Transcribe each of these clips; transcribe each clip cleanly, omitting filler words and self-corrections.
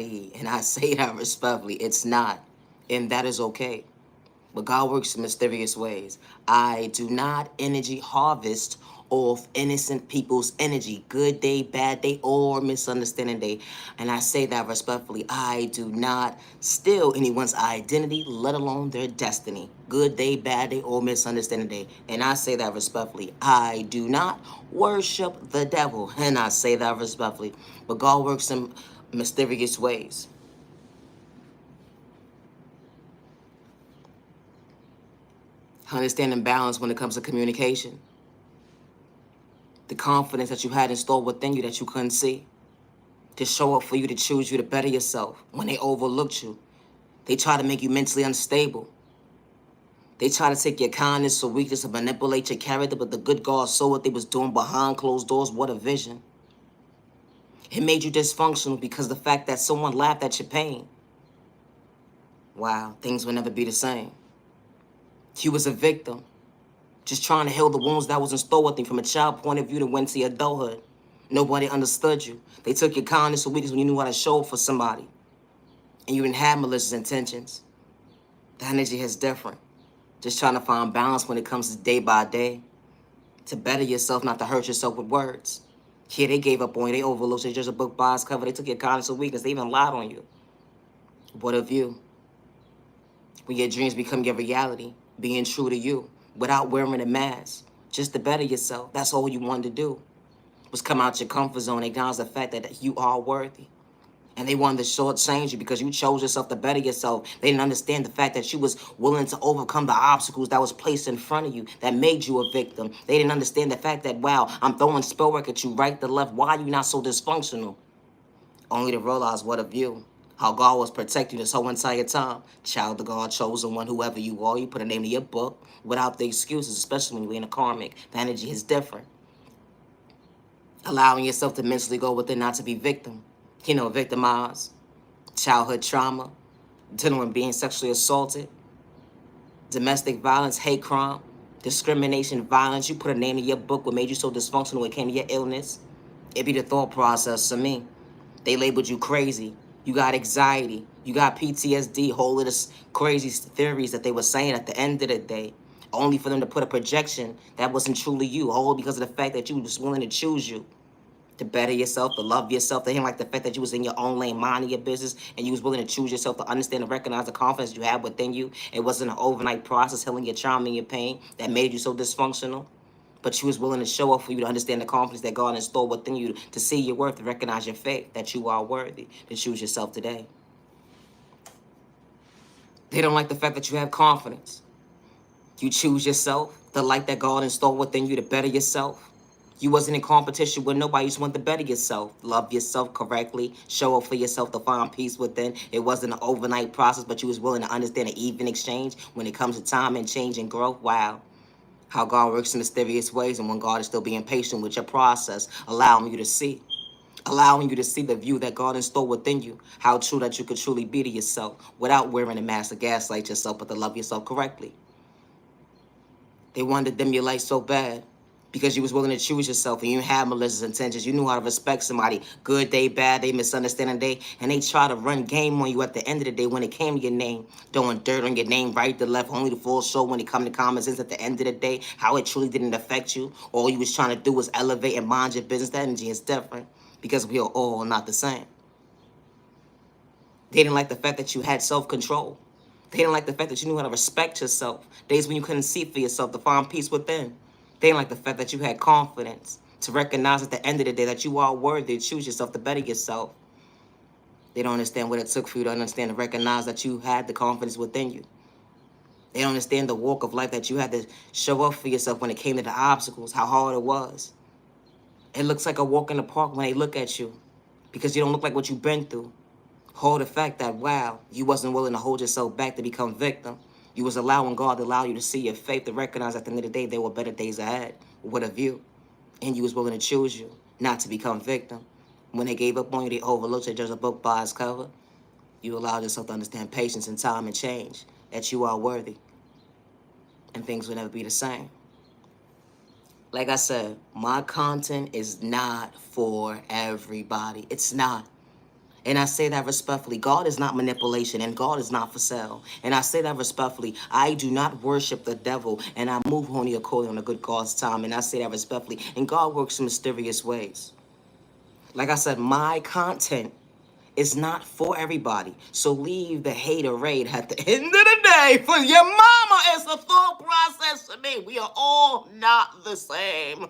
everybody. And I say that respectfully. It's not. And that is okay. But God works in mysterious ways. I do not energy harvest off innocent people's energy. Good day, bad day, or misunderstanding day. And I say that respectfully. I do not steal anyone's identity, let alone their destiny. Good day, bad day, or misunderstanding day. And I say that respectfully. I do not worship the devil. And I say that respectfully. But God works in mysterious ways. Understanding balance when it comes to communication. The confidence that you had installed within you that you couldn't see. To show up for you, to choose you, to better yourself. When they overlooked you, they try to make you mentally unstable. They try to take your kindness or weakness and manipulate your character, but the good God saw what they was doing behind closed doors. What a vision. It made you dysfunctional because the fact that someone laughed at your pain. Wow, things will never be the same. You was a victim, just trying to heal the wounds that was in store with you from a child point of view that went to your adulthood. Nobody understood you. They took your kindness or weakness when you knew how to show up for somebody. And you didn't have malicious intentions. The energy is different. Just trying to find balance when it comes to day by day. To better yourself, not to hurt yourself with words. Yeah, they gave up on you. They overlooked you. Just a book by its cover. They took your kindness or weakness. They even lied on you. What of you? When your dreams become your reality, being true to you, without wearing a mask, just to better yourself. That's all you wanted to do, was come out your comfort zone, acknowledge the fact that you are worthy. And they wanted to shortchange you because you chose yourself to better yourself. They didn't understand the fact that you was willing to overcome the obstacles that was placed in front of you that made you a victim. They didn't understand the fact that, wow, I'm throwing spell work at you right to left. Why are you not so dysfunctional? Only to realize what of you. How God was protecting you this whole entire time. Child of God, chosen one, whoever you are, you put a name in your book without the excuses, especially when you're in a karmic. The energy is different. Allowing yourself to mentally go within, not to be victim. Victimized. Childhood trauma. Dealing with being sexually assaulted. Domestic violence, hate crime. Discrimination, violence. You put a name in your book what made you so dysfunctional when it came to your illness. It be the thought process to me. They labeled you crazy. You got anxiety. You got PTSD. Whole of this crazy theories that they were saying at the end of the day. Only for them to put a projection that wasn't truly you. Whole because of the fact that you was willing to choose you. To better yourself, to love yourself. They didn't like the fact that you was in your own lane, minding your business, and you was willing to choose yourself, to understand and recognize the confidence you had within you. It wasn't an overnight process, healing your trauma and your pain that made you so dysfunctional. But you was willing to show up for you to understand the confidence that God installed within you, to see your worth, to recognize your faith, that you are worthy, to choose yourself today. They don't like the fact that you have confidence. You choose yourself, the light that God installed within you to better yourself. You wasn't in competition with nobody. You just wanted to better yourself. Love yourself correctly. Show up for yourself to find peace within. It wasn't an overnight process, but you was willing to understand an even exchange when it comes to time and change and growth. Wow. How God works in mysterious ways, and when God is still being patient with your process, allowing you to see. Allowing you to see the view that God installed within you. How true that you could truly be to yourself without wearing a mask to gaslight yourself, but to love yourself correctly. They wanted to dim your light so bad because you was willing to choose yourself and you had malicious intentions. You knew how to respect somebody. Good day, bad day, misunderstanding day. And they try to run game on you at the end of the day when it came to your name. Throwing dirt on your name right to left, only to fall short when it come to common sense at the end of the day. How it truly didn't affect you. All you was trying to do was elevate and mind your business. That energy is different because we are all not the same. They didn't like the fact that you had self-control. They didn't like the fact that you knew how to respect yourself. Days when you couldn't see for yourself, to find peace within. They didn't like the fact that you had confidence, to recognize at the end of the day that you are worthy to choose yourself, to better yourself. They don't understand what it took for you to understand and recognize that you had the confidence within you. They don't understand the walk of life that you had to show up for yourself when it came to the obstacles, how hard it was. It looks like a walk in the park when they look at you because you don't look like what you've been through. Hold the fact that, wow, you wasn't willing to hold yourself back to become victim. You was allowing God to allow you to see your faith, to recognize at the end of the day there were better days ahead. What of you? And you was willing to choose you, not to become victim. When they gave up on you, they overlooked you, judged a book by its cover. You allowed yourself to understand patience and time and change, that you are worthy. And things will never be the same. Like I said, my content is not for everybody. It's not. And I say that respectfully. God is not manipulation, and God is not for sale. And I say that respectfully. I do not worship the devil, and I move only according on a good God's time. And I say that respectfully. And God works in mysterious ways. Like I said, my content is not for everybody. So leave the haterade at the end of the day. For your mama, it's a thought process to me. We are all not the same.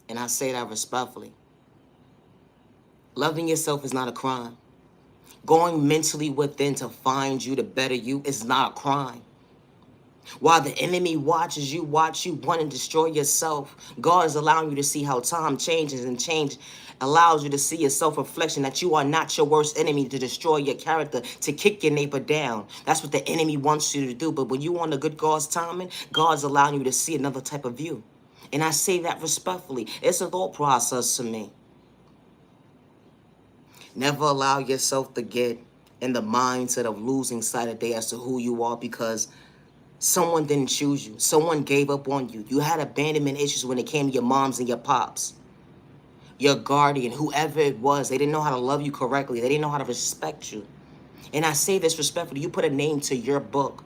And I say that respectfully. Loving yourself is not a crime. Going mentally within to find you, to better you, is not a crime. While the enemy watches you, watch you want to destroy yourself, God is allowing you to see how time changes, and change allows you to see your self-reflection, that you are not your worst enemy to destroy your character, to kick your neighbor down. That's what the enemy wants you to do. But when you on the good God's timing, God's allowing you to see another type of view. And I say that respectfully. It's a thought process to me. Never allow yourself to get in the mindset of losing sight of day as to who you are, because someone didn't choose you. Someone gave up on you. You had abandonment issues when it came to your moms and your pops. Your guardian, whoever it was, they didn't know how to love you correctly. They didn't know how to respect you. And I say this respectfully. You put a name to your book,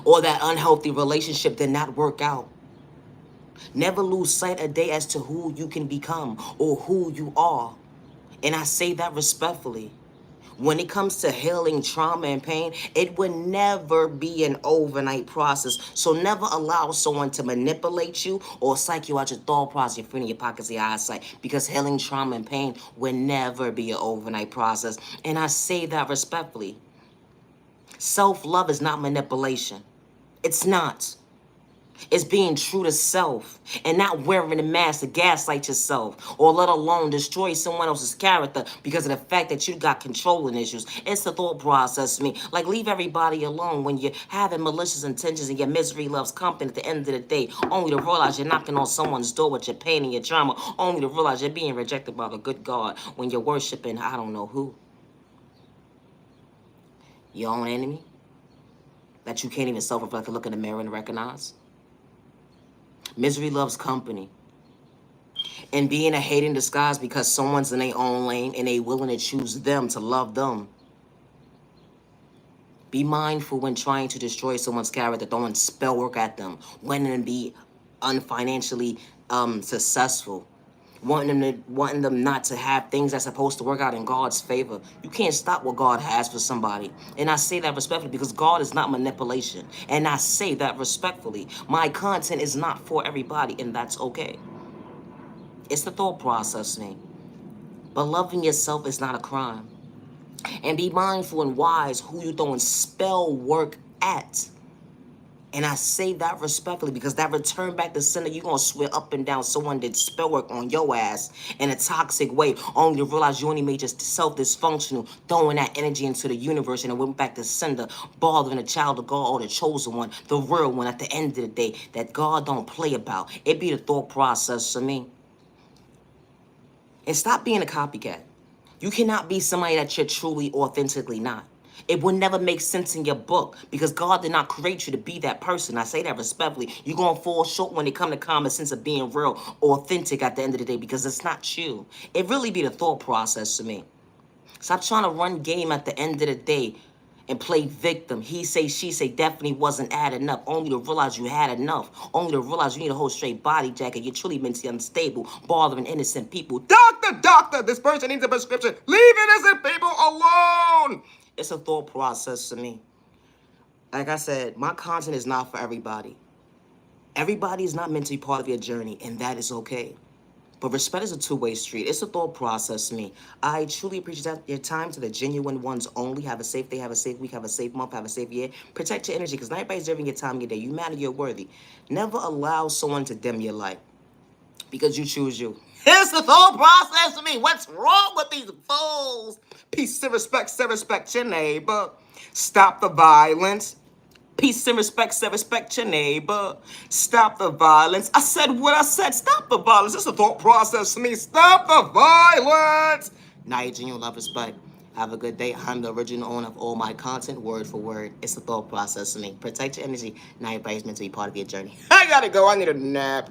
or that unhealthy relationship did not work out. Never lose sight a day as to who you can become or who you are. And I say that respectfully. When it comes to healing trauma and pain, it would never be an overnight process. So never allow someone to manipulate you or psych you out your thought process, your friend in your pockets, your eyesight, because healing trauma and pain will never be an overnight process. And I say that respectfully. Self-love is not manipulation. It's not. It's being true to self and not wearing a mask to gaslight yourself, or let alone destroy someone else's character because of the fact that you got controlling issues. It's the thought process to me. Like, leave everybody alone when you're having malicious intentions and your misery loves company at the end of the day, only to realize you're knocking on someone's door with your pain and your trauma, only to realize you're being rejected by the good God when you're worshiping I don't know who. Your own enemy that you can't even self-reflect and look in the mirror and recognize. Misery loves company. And being a hate in disguise because someone's in their own lane and they willing to choose them to love them. Be mindful when trying to destroy someone's character, throwing spell work at them, wanting them to be unfinancially successful, wanting them not to have things that's supposed to work out in God's favor. You can't stop what God has for somebody. And I say that respectfully because God is not manipulation. And I say that respectfully. My content is not for everybody, and that's okay. It's the thought process thing. But loving yourself is not a crime. And be mindful and wise who you're throwing spell work at. And I say that respectfully because that return back to sender, you're going to swear up and down someone did spell work on your ass in a toxic way, only to realize you only made yourself dysfunctional, throwing that energy into the universe, and it went back to sender, bothering a child of God or the chosen one, the real one at the end of the day that God don't play about. It be the thought process to me. And stop being a copycat. You cannot be somebody that you're truly, authentically not. It will never make sense in your book because God did not create you to be that person. I say that respectfully. You're going to fall short when it comes to common sense of being real, authentic at the end of the day, because it's not you. It really be the thought process to me. Stop trying to run game at the end of the day and play victim. He say, she say, definitely wasn't adding up. Only to realize you had enough. Only to realize you need a whole straight body jacket. You're truly mentally unstable, bothering innocent people. Doctor, this person needs a prescription. Leave innocent people alone. It's a thought process to me. Like I said, my content is not for everybody. Everybody is not meant to be part of your journey, and that is okay. But respect is a two-way street. It's a thought process to me. I truly appreciate your time. To the genuine ones only. Have a safe day, have a safe week, have a safe month, have a safe year. Protect your energy, because not everybody's giving your time, your day. You matter, you're worthy. Never allow someone to dim your light because you choose you. It's the thought process to me. What's wrong with these fools? Peace and respect your neighbor. Stop the violence. Peace and respect your neighbor. Stop the violence. I said what I said. Stop the violence. It's a thought process to me. Stop the violence. Now, your genuine love, respect. Have a good day. I'm the original owner of all my content, word for word. It's a thought process to me. Protect your energy. Now everybody's meant to be part of your journey. I gotta go. I need a nap.